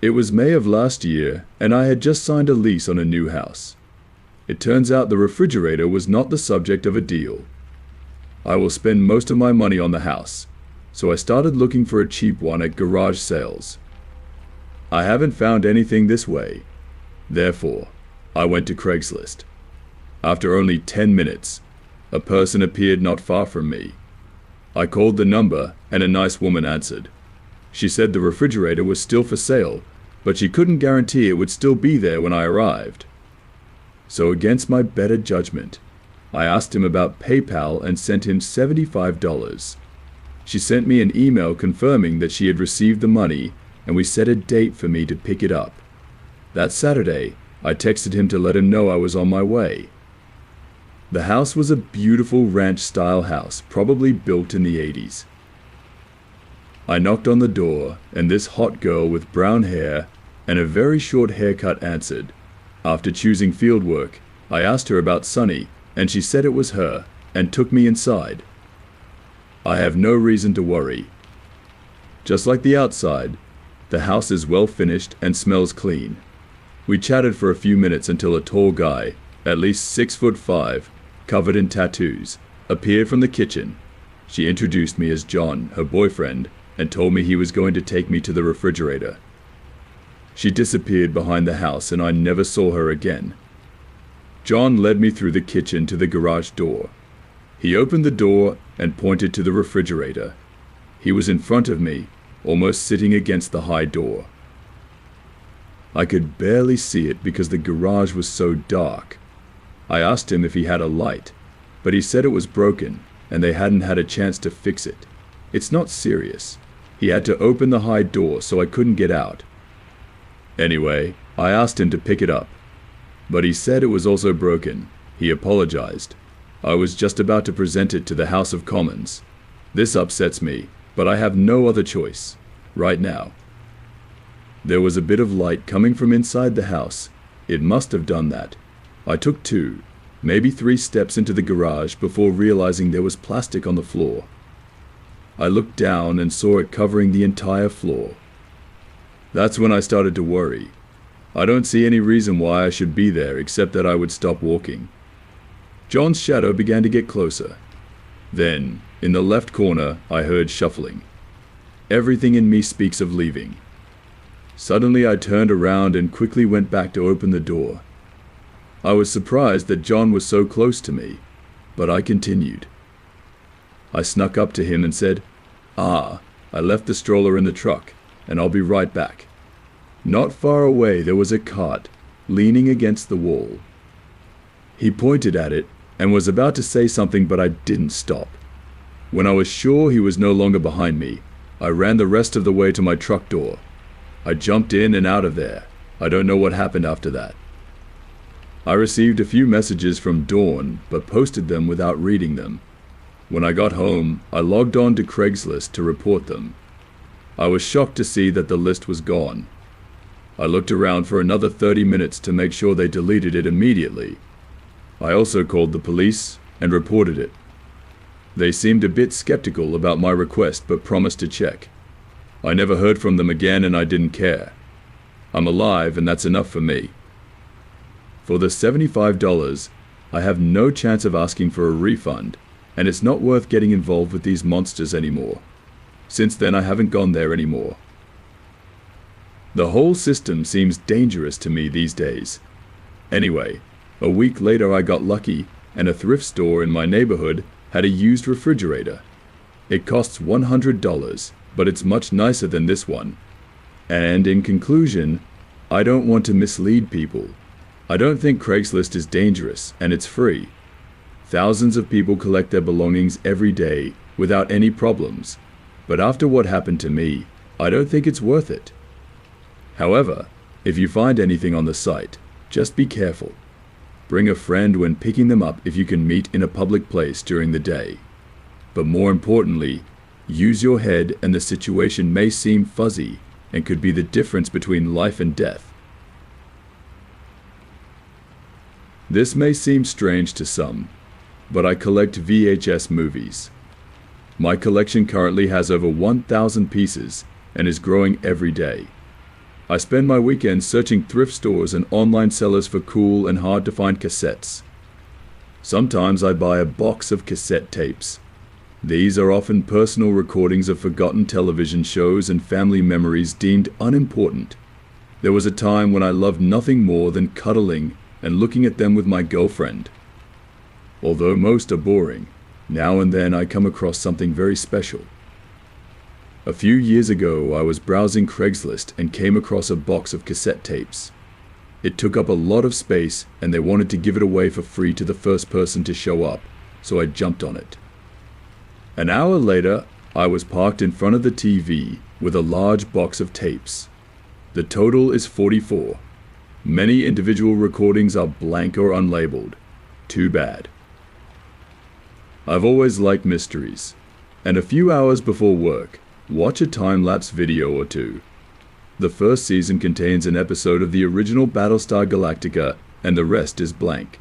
It was May of last year, and I had just signed a lease on a new house. It turns out the refrigerator was not the subject of a deal. I will spend most of my money on the house, so I started looking for a cheap one at garage sales. I haven't found anything this way. Therefore, I went to Craigslist. After only 10 minutes, a person appeared not far from me. I called the number and a nice woman answered. She said the refrigerator was still for sale, but she couldn't guarantee it would still be there when I arrived. So against my better judgment, I asked him about PayPal and sent him $75. She sent me an email confirming that she had received the money, and we set a date for me to pick it up. That Saturday, I texted him to let him know I was on my way. The house was a beautiful ranch-style house, probably built in the 80s. I knocked on the door, and this hot girl with brown hair and a very short haircut answered. After choosing fieldwork, I asked her about Sunny, and she said it was her, and took me inside. I have no reason to worry. Just like the outside, the house is well finished and smells clean. We chatted for a few minutes until a tall guy, at least 6'5", covered in tattoos, appeared from the kitchen. She introduced me as John, her boyfriend, and told me he was going to take me to the refrigerator. She disappeared behind the house and I never saw her again. John led me through the kitchen to the garage door. He opened the door and pointed to the refrigerator. He was in front of me, almost sitting against the high door. I could barely see it because the garage was so dark. I asked him if he had a light, but he said it was broken and they hadn't had a chance to fix it. It's not serious. He had to open the high door so I couldn't get out. Anyway, I asked him to pick it up, but he said it was also broken. He apologized. I was just about to present it to the House of Commons. This upsets me, but I have no other choice, right now. There was a bit of light coming from inside the house. It must have done that. I took 2, maybe 3 steps into the garage before realizing there was plastic on the floor. I looked down and saw it covering the entire floor. That's when I started to worry. I don't see any reason why I should be there except that I would stop walking. John's shadow began to get closer. Then, in the left corner, I heard shuffling. Everything in me speaks of leaving. Suddenly I turned around and quickly went back to open the door. I was surprised that John was so close to me, but I continued. I snuck up to him and said, I left the stroller in the truck, and I'll be right back. Not far away there was a cart, leaning against the wall. He pointed at it and was about to say something, but I didn't stop. When I was sure he was no longer behind me, I ran the rest of the way to my truck door. I jumped in and out of there. I don't know what happened after that. I received a few messages from Dawn, but posted them without reading them. When I got home, I logged on to Craigslist to report them. I was shocked to see that the list was gone. I looked around for another 30 minutes to make sure they deleted it immediately. I also called the police and reported it. They seemed a bit skeptical about my request but promised to check. I never heard from them again and I didn't care. I'm alive and that's enough for me. For the $75, I have no chance of asking for a refund, and it's not worth getting involved with these monsters anymore. Since then I haven't gone there anymore. The whole system seems dangerous to me these days. Anyway, a week later I got lucky and a thrift store in my neighborhood had a used refrigerator. It costs $100, but it's much nicer than this one. And in conclusion, I don't want to mislead people. I don't think Craigslist is dangerous and it's free. Thousands of people collect their belongings every day without any problems. But after what happened to me, I don't think it's worth it. However, if you find anything on the site, just be careful. Bring a friend when picking them up if you can meet in a public place during the day. But more importantly, use your head and the situation may seem fuzzy and could be the difference between life and death. This may seem strange to some, but I collect VHS movies. My collection currently has over 1,000 pieces and is growing every day. I spend my weekends searching thrift stores and online sellers for cool and hard-to-find cassettes. Sometimes I buy a box of cassette tapes. These are often personal recordings of forgotten television shows and family memories deemed unimportant. There was a time when I loved nothing more than cuddling and looking at them with my girlfriend. Although most are boring, now and then I come across something very special. A few years ago, I was browsing Craigslist and came across a box of cassette tapes. It took up a lot of space and they wanted to give it away for free to the first person to show up, so I jumped on it. An hour later, I was parked in front of the TV with a large box of tapes. The total is 44. Many individual recordings are blank or unlabeled. Too bad. I've always liked mysteries, and a few hours before work, watch a time-lapse video or two. The first season contains an episode of the original Battlestar Galactica, and the rest is blank.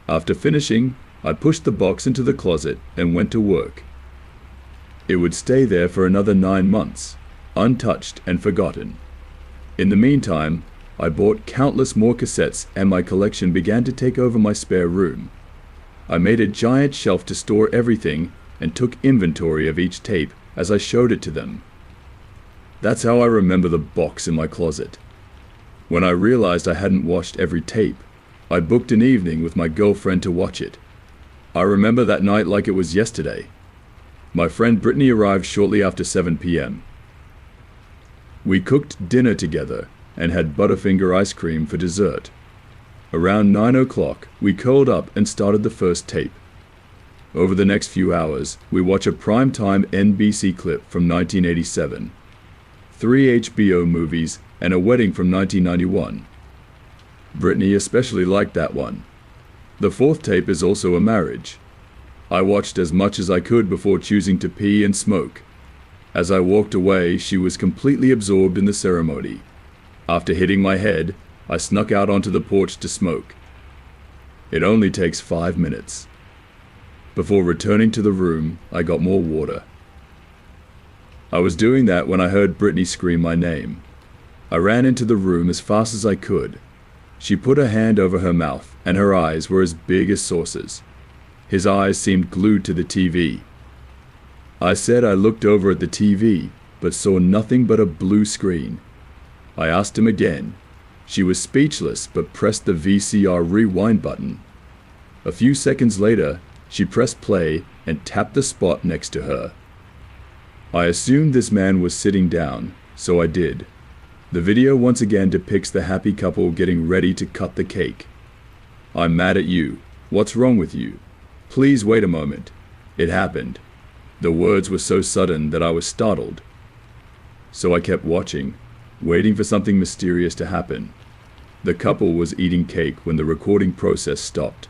After finishing, I pushed the box into the closet and went to work. It would stay there for another 9 months, untouched and forgotten. In the meantime, I bought countless more cassettes and my collection began to take over my spare room. I made a giant shelf to store everything and took inventory of each tape as I showed it to them. That's how I remember the box in my closet. When I realized I hadn't watched every tape, I booked an evening with my girlfriend to watch it. I remember that night like it was yesterday. My friend Brittany arrived shortly after 7 p.m. We cooked dinner together and had Butterfinger ice cream for dessert. Around 9 o'clock, we curled up and started the first tape. Over the next few hours, we watch a primetime NBC clip from 1987, 3 HBO movies, and a wedding from 1991. Brittany especially liked that one. The fourth tape is also a marriage. I watched as much as I could before choosing to pee and smoke. As I walked away, she was completely absorbed in the ceremony. After hitting my head, I snuck out onto the porch to smoke. It only takes 5 minutes. Before returning to the room, I got more water. I was doing that when I heard Brittany scream my name. I ran into the room as fast as I could. She put her hand over her mouth, and her eyes were as big as saucers. His eyes seemed glued to the TV. I said I looked over at the TV, but saw nothing but a blue screen. I asked him again. She was speechless, but pressed the VCR rewind button. A few seconds later, she pressed play and tapped the spot next to her. I assumed this man was sitting down, so I did. The video once again depicts the happy couple getting ready to cut the cake. "I'm mad at you. What's wrong with you? Please wait a moment. It happened." The words were so sudden that I was startled. So I kept watching, waiting for something mysterious to happen. The couple was eating cake when the recording process stopped.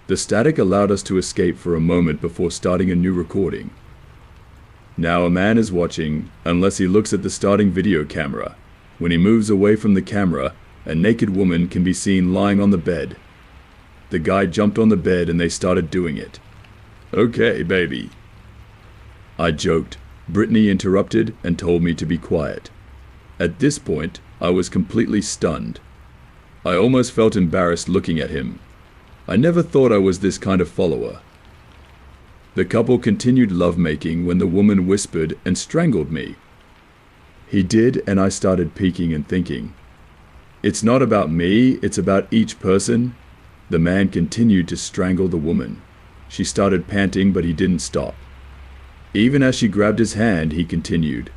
The static allowed us to escape for a moment before starting a new recording. Now a man is watching unless he looks at the starting video camera. When he moves away from the camera, a naked woman can be seen lying on the bed. The guy jumped on the bed and they started doing it. "Okay, baby." I joked. Brittany interrupted and told me to be quiet. At this point, I was completely stunned. I almost felt embarrassed looking at him. I never thought I was this kind of follower. The couple continued lovemaking when the woman whispered and strangled me. He did, and I started peeking and thinking, it's not about me, it's about each person. The man continued to strangle the woman. She started panting, but he didn't stop. Even as she grabbed his hand, he continued.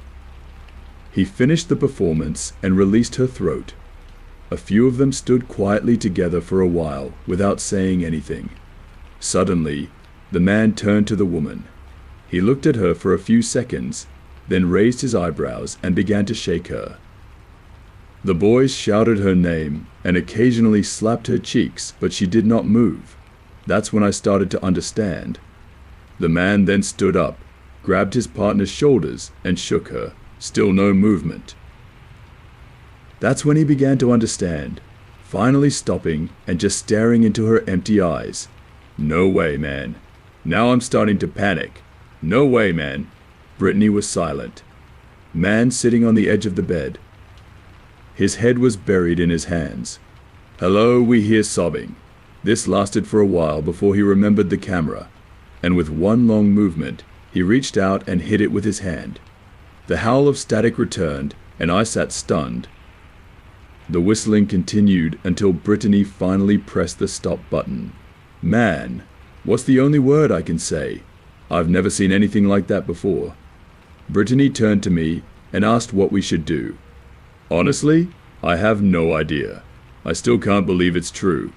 He finished the performance and released her throat. A few of them stood quietly together for a while without saying anything. Suddenly, the man turned to the woman. He looked at her for a few seconds, then raised his eyebrows and began to shake her. The boys shouted her name and occasionally slapped her cheeks, but she did not move. That's when I started to understand. The man then stood up, grabbed his partner's shoulders and shook her. Still no movement. That's when he began to understand, finally stopping and just staring into her empty eyes. "No way, man. Now I'm starting to panic. No way, man." Brittany was silent. Man sitting on the edge of the bed. His head was buried in his hands. "Hello," we hear sobbing. This lasted for a while before he remembered the camera, and with one long movement, he reached out and hit it with his hand. The howl of static returned, and I sat stunned. The whistling continued until Brittany finally pressed the stop button. Man, what's the only word I can say? I've never seen anything like that before. Brittany turned to me and asked what we should do. Honestly, I have no idea. I still can't believe it's true.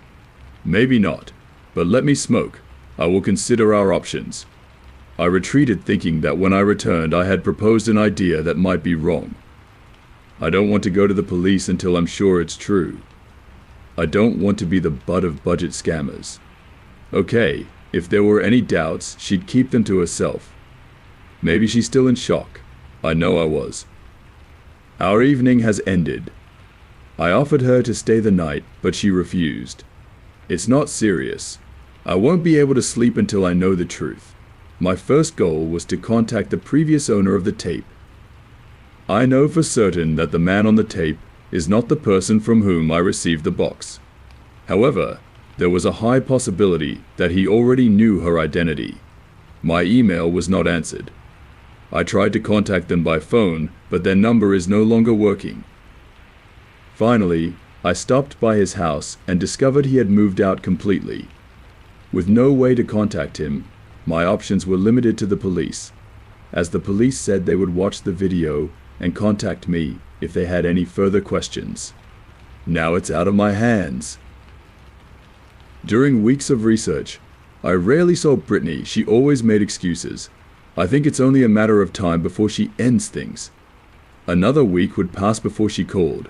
Maybe not, but let me smoke. I will consider our options. I retreated thinking that when I returned I had proposed an idea that might be wrong. I don't want to go to the police until I'm sure it's true. I don't want to be the butt of budget scammers. Okay, if there were any doubts, she'd keep them to herself. Maybe she's still in shock. I know I was. Our evening has ended. I offered her to stay the night, but she refused. It's not serious. I won't be able to sleep until I know the truth. My first goal was to contact the previous owner of the tape. I know for certain that the man on the tape is not the person from whom I received the box. However, there was a high possibility that he already knew her identity. My email was not answered. I tried to contact them by phone, but their number is no longer working. Finally, I stopped by his house and discovered he had moved out completely. With no way to contact him, my options were limited to the police, as the police said they would watch the video and contact me if they had any further questions. Now it's out of my hands. During weeks of research, I rarely saw Brittany. She always made excuses. I think it's only a matter of time before she ends things. Another week would pass before she called.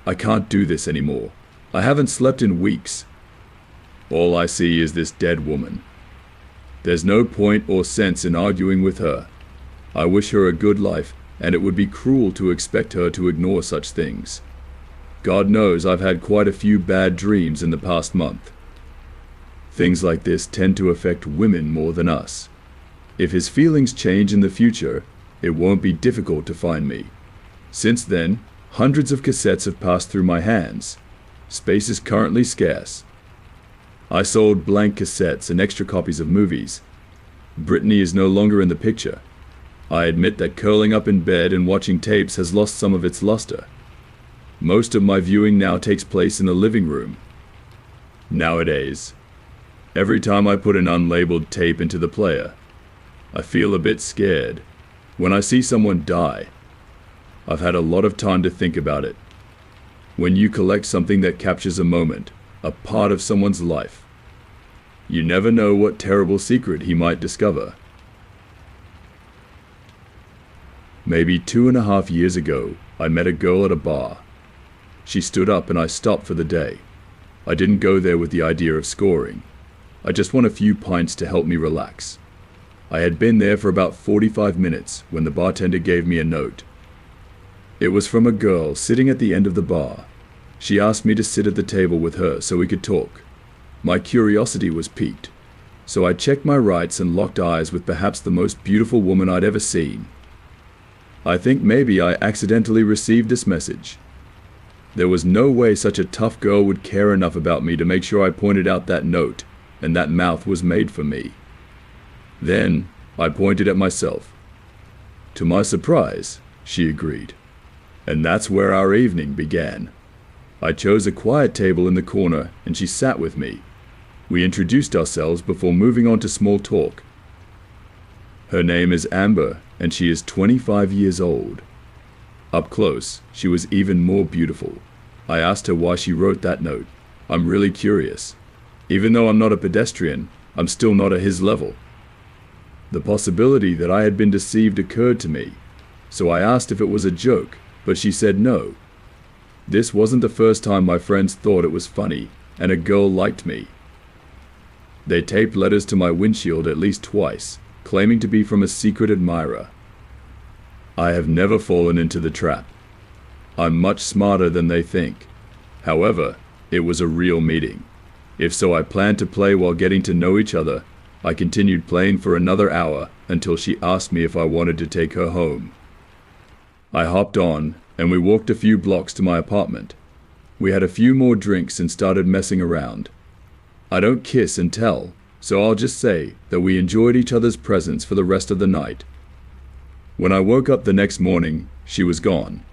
I can't do this anymore. I haven't slept in weeks. All I see is this dead woman. There's no point or sense in arguing with her. I wish her a good life, and it would be cruel to expect her to ignore such things. God knows I've had quite a few bad dreams in the past month. Things like this tend to affect women more than us. If his feelings change in the future, it won't be difficult to find me. Since then, hundreds of cassettes have passed through my hands. Space is currently scarce. I sold blank cassettes and extra copies of movies. Brittany is no longer in the picture. I admit that curling up in bed and watching tapes has lost some of its luster. Most of my viewing now takes place in the living room. Nowadays, every time I put an unlabeled tape into the player, I feel a bit scared. When I see someone die, I've had a lot of time to think about it. When you collect something that captures a moment, a part of someone's life, you never know what terrible secret he might discover. Maybe 2.5 years ago, I met a girl at a bar. She stood up and I stopped for the day. I didn't go there with the idea of scoring. I just want a few pints to help me relax. I had been there for about 45 minutes when the bartender gave me a note. It was from a girl sitting at the end of the bar. She asked me to sit at the table with her so we could talk. My curiosity was piqued, so I checked my rights and locked eyes with perhaps the most beautiful woman I'd ever seen. I think maybe I accidentally received this message. There was no way such a tough girl would care enough about me to make sure I pointed out that note, and that mouth was made for me. Then I pointed at myself. To my surprise, she agreed. And that's where our evening began. I chose a quiet table in the corner and she sat with me. We introduced ourselves before moving on to small talk. Her name is Amber and she is 25 years old. Up close, she was even more beautiful. I asked her why she wrote that note. I'm really curious. Even though I'm not a pedestrian, I'm still not at his level. The possibility that I had been deceived occurred to me, so I asked if it was a joke, but she said no. This wasn't the first time my friends thought it was funny, and a girl liked me. They taped letters to my windshield at least twice, claiming to be from a secret admirer. I have never fallen into the trap. I'm much smarter than they think. However, it was a real meeting. If so, I planned to play while getting to know each other. I continued playing for another hour until she asked me if I wanted to take her home. I hopped on, and we walked a few blocks to my apartment. We had a few more drinks and started messing around. I don't kiss and tell, so I'll just say that we enjoyed each other's presence for the rest of the night. When I woke up the next morning, she was gone.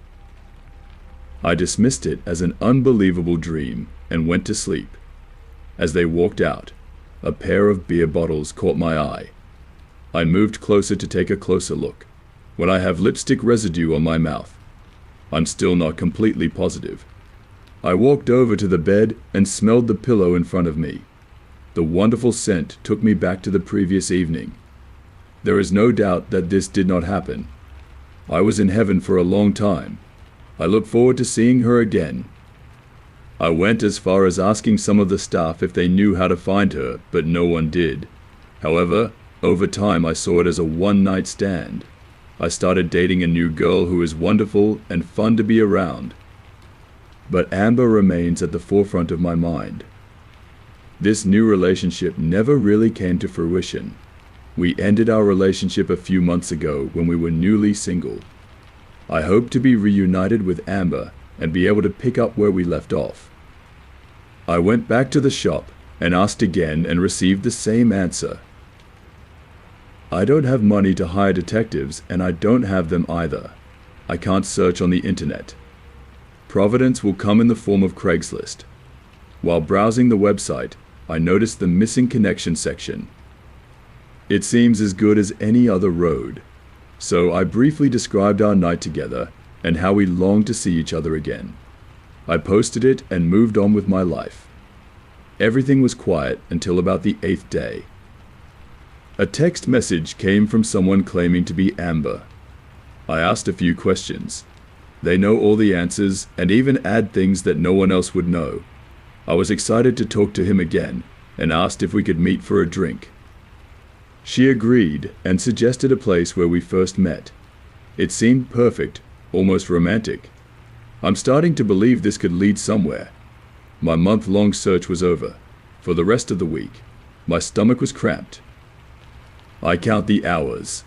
I dismissed it as an unbelievable dream and went to sleep. As they walked out, a pair of beer bottles caught my eye. I moved closer to take a closer look, when I have lipstick residue on my mouth. I'm still not completely positive. I walked over to the bed and smelled the pillow in front of me. The wonderful scent took me back to the previous evening. There is no doubt that this did not happen. I was in heaven for a long time. I look forward to seeing her again. I went as far as asking some of the staff if they knew how to find her, but no one did. However, over time I saw it as a one-night stand. I started dating a new girl who is wonderful and fun to be around. But Amber remains at the forefront of my mind. This new relationship never really came to fruition. We ended our relationship a few months ago when we were newly single. I hope to be reunited with Amber and be able to pick up where we left off. I went back to the shop and asked again and received the same answer. I don't have money to hire detectives, and I don't have them either. I can't search on the internet. Providence will come in the form of Craigslist. While browsing the website, I noticed the missing connection section. It seems as good as any other road. So I briefly described our night together and how we longed to see each other again. I posted it and moved on with my life. Everything was quiet until about the 8th day. A text message came from someone claiming to be Amber. I asked a few questions. They know all the answers and even add things that no one else would know. I was excited to talk to him again and asked if we could meet for a drink. She agreed and suggested a place where we first met. It seemed perfect, almost romantic. I'm starting to believe this could lead somewhere. My month-long search was over. For the rest of the week, my stomach was cramped. I count the hours.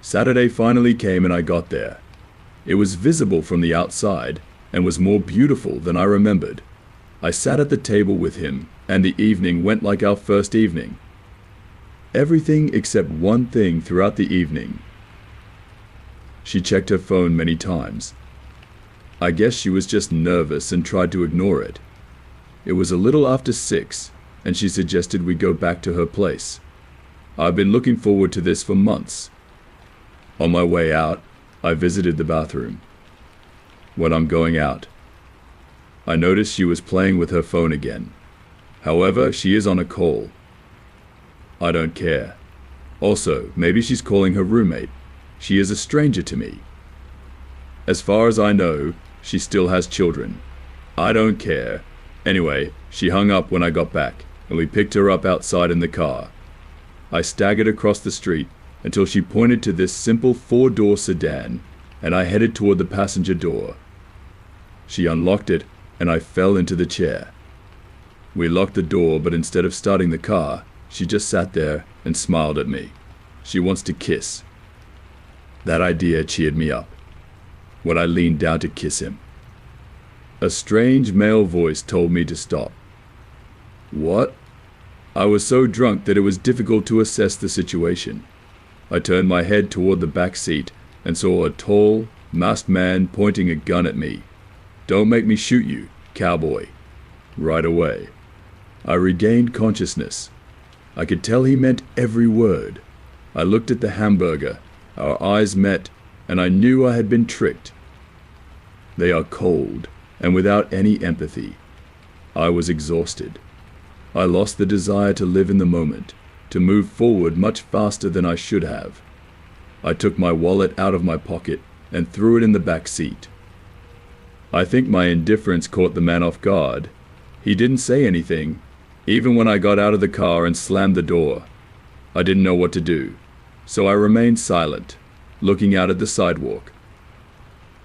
Saturday finally came and I got there. It was visible from the outside and was more beautiful than I remembered. I sat at the table with him and the evening went like our first evening. Everything except one thing throughout the evening. She checked her phone many times. I guess she was just nervous and tried to ignore it. It was a little after 6 and she suggested we go back to her place. I've been looking forward to this for months. On my way out, I visited the bathroom. When I'm going out, I noticed she was playing with her phone again. However, she is on a call. I don't care. Also, maybe she's calling her roommate. She is a stranger to me. As far as I know, she still has children. I don't care. Anyway, she hung up when I got back, and we picked her up outside in the car. I staggered across the street until she pointed to this simple 4-door sedan, and I headed toward the passenger door. She unlocked it, and I fell into the chair. We locked the door, but instead of starting the car, she just sat there and smiled at me. She wants to kiss. That idea cheered me up. When I leaned down to kiss him, a strange male voice told me to stop. What? I was so drunk that it was difficult to assess the situation. I turned my head toward the back seat and saw a tall, masked man pointing a gun at me. Don't make me shoot you, cowboy. Right away. I regained consciousness. I could tell he meant every word. I looked at the hamburger. Our eyes met, and I knew I had been tricked. They are cold and without any empathy. I was exhausted. I lost the desire to live in the moment, to move forward much faster than I should have. I took my wallet out of my pocket and threw it in the back seat. I think my indifference caught the man off guard. He didn't say anything, even when I got out of the car and slammed the door. I didn't know what to do, so I remained silent, looking out at the sidewalk.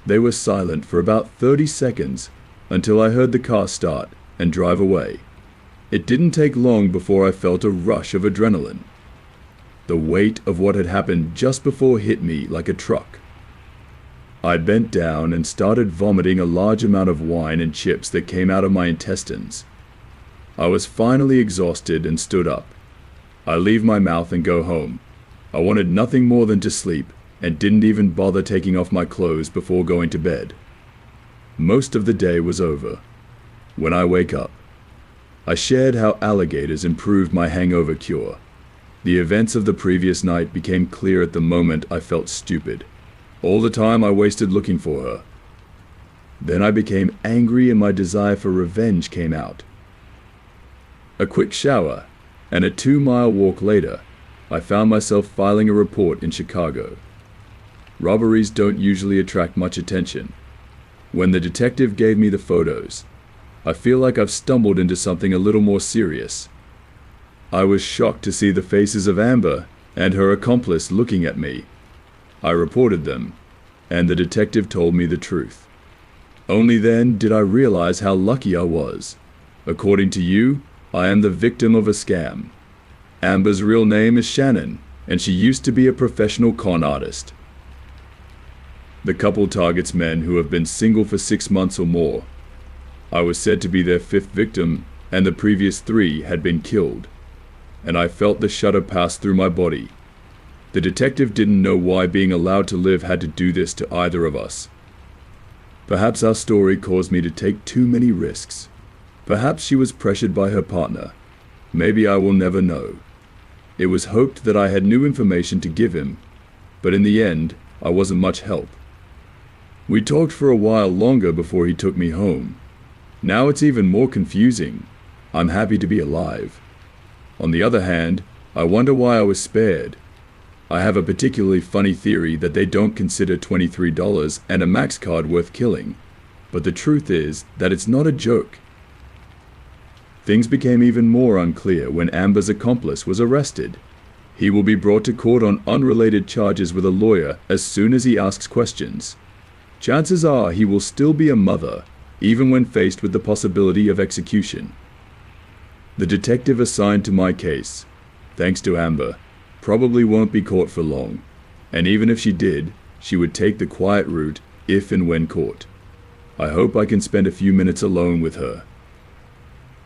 They were silent for about 30 seconds until I heard the car start and drive away. It didn't take long before I felt a rush of adrenaline. The weight of what had happened just before hit me like a truck. I bent down and started vomiting a large amount of wine and chips that came out of my intestines. I was finally exhausted and stood up. I leave my mouth and go home. I wanted nothing more than to sleep and didn't even bother taking off my clothes before going to bed. Most of the day was over. When I wake up, I shared how alligators improved my hangover cure. The events of the previous night became clear at the moment. I felt stupid. All the time I wasted looking for her. Then I became angry and my desire for revenge came out. A quick shower and a 2-mile walk later, I found myself filing a report in Chicago. Robberies don't usually attract much attention. When the detective gave me the photos, I feel like I've stumbled into something a little more serious. I was shocked to see the faces of Amber and her accomplice looking at me. I reported them, and the detective told me the truth. Only then did I realize how lucky I was. According to you, I am the victim of a scam. Amber's real name is Shannon, and she used to be a professional con artist. The couple targets men who have been single for 6 months or more. I was said to be their 5th victim, and the previous 3 had been killed. And I felt the shudder pass through my body. The detective didn't know why being allowed to live had to do this to either of us. Perhaps our story caused me to take too many risks. Perhaps she was pressured by her partner. Maybe I will never know. It was hoped that I had new information to give him, but in the end, I wasn't much help. We talked for a while longer before he took me home. Now it's even more confusing. I'm happy to be alive. On the other hand, I wonder why I was spared. I have a particularly funny theory that they don't consider $23 and a Max card worth killing, but the truth is that it's not a joke. Things became even more unclear when Amber's accomplice was arrested. He will be brought to court on unrelated charges with a lawyer as soon as he asks questions. Chances are he will still be a mother, even when faced with the possibility of execution. The detective assigned to my case, thanks to Amber, probably won't be caught for long, and even if she did, she would take the quiet route if and when caught. I hope I can spend a few minutes alone with her.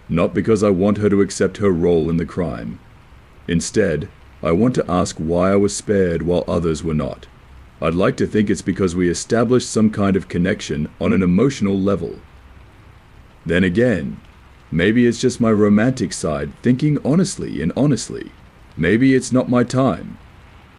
Not because I want her to accept her role in the crime. Instead, I want to ask why I was spared while others were not. I'd like to think it's because we established some kind of connection on an emotional level. Then again, maybe it's just my romantic side thinking honestly and honestly. Maybe it's not my time.